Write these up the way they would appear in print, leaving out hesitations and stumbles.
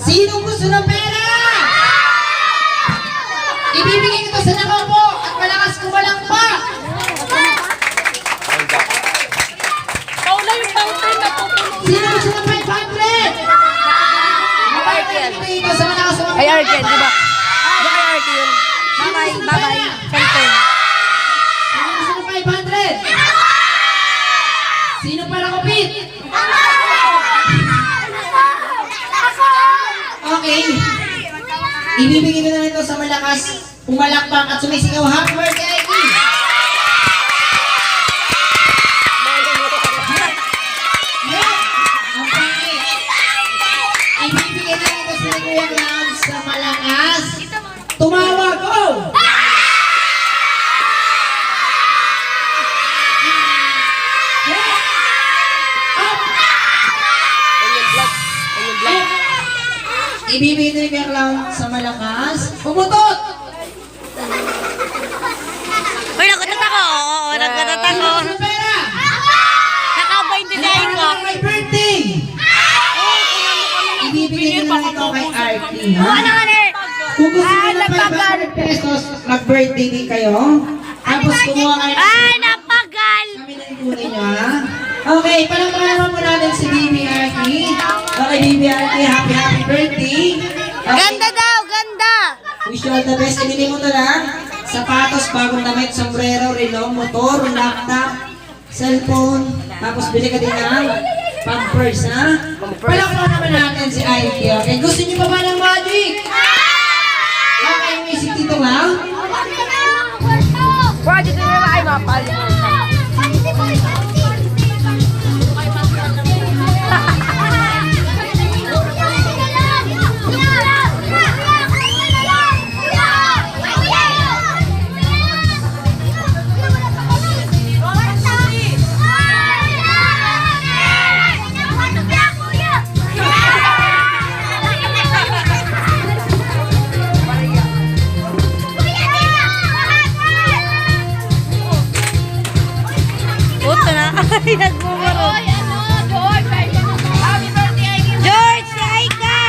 Sino gusto ng pera? Ibibigay ko sa nakaupo at malakas kumalang pa. Paula yung fountain na pupuno. Sino gusto ng 500? Ibibigay ko sa malakas kumalang pa. Ay, Arken, di ba? Di kay Arken yun. Bye-bye, bye-bye. Cellphone. Sino gusto ng 500? Sino para kupit? Okay. Ibibigay ko na ito sa malakas, pumalakpak at sumisigaw. Happy birthday, Ivy! Ang pangit. Ibibigay na ito sa Kuya Clown sa malakas. Tumawag ko! Ibibigay na Kuya Clown sa malakas. Pumutot! Uy, nagkatat ako. Oo, nagkatat ako. Sino gusto ng pera? Naka-29 ko. My birthday! Ibibigay ko na ito kay Artie, ha? Ano? Kung gusto nyo ng 500 pesos, mag-birthday din kayo. Tapos kumuha kayo. Ay, napagal! Kami na ikunin nyo, ha? Okay, palangpakan naman po natin si Baby Artie. Okay, Baby Artie, happy birthday. Okay. Ganda daw, ganda! Wish you all the best. Ibili mo to lang. Sapatos, bagong damit, sombrero, relo, motor, laptop, cellphone. Tapos bili ka din ng pampers, ha? Palakpakan naman natin si Ivy, okay? Gusto niyo pa ba ng magic? Okay, music dito nga. Project na naman ay mapal. Puto na. Ay, nagmumaro. George, si Aika!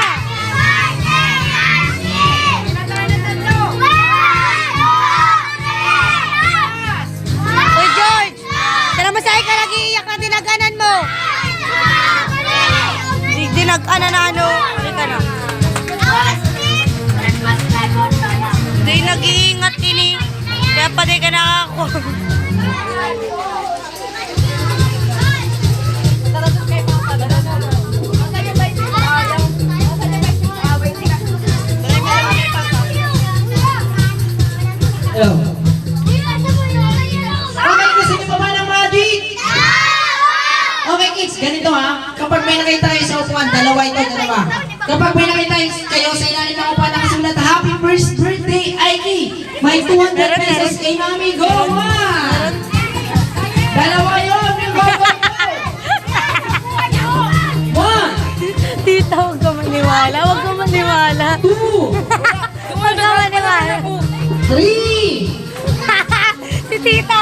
Uy, George! Tara mo si Aika, nag-iiyak na dinaganan mo. Dinag-ana na ano. Halika na. Hindi nag-iingat ini. Kaya pa di ka nakakuha. Hello. Okay, gusto niyo pa ba ng magic? Okay, kids, ganito ha. Kapag may nakita kayo sa upuan, dalawa ito, dalawa. Kapag may nakita kayo sa ilalim ng upuan, nakasulat, Happy First Birthday, Aiki! May 200 pesos kay Mami. Go, ma! Dalawa yun! Go, go, go! One, Tita, huwag ka maniwala. Huwag ka maniwala. two, Huwag ka maniwala. three, Si Tita,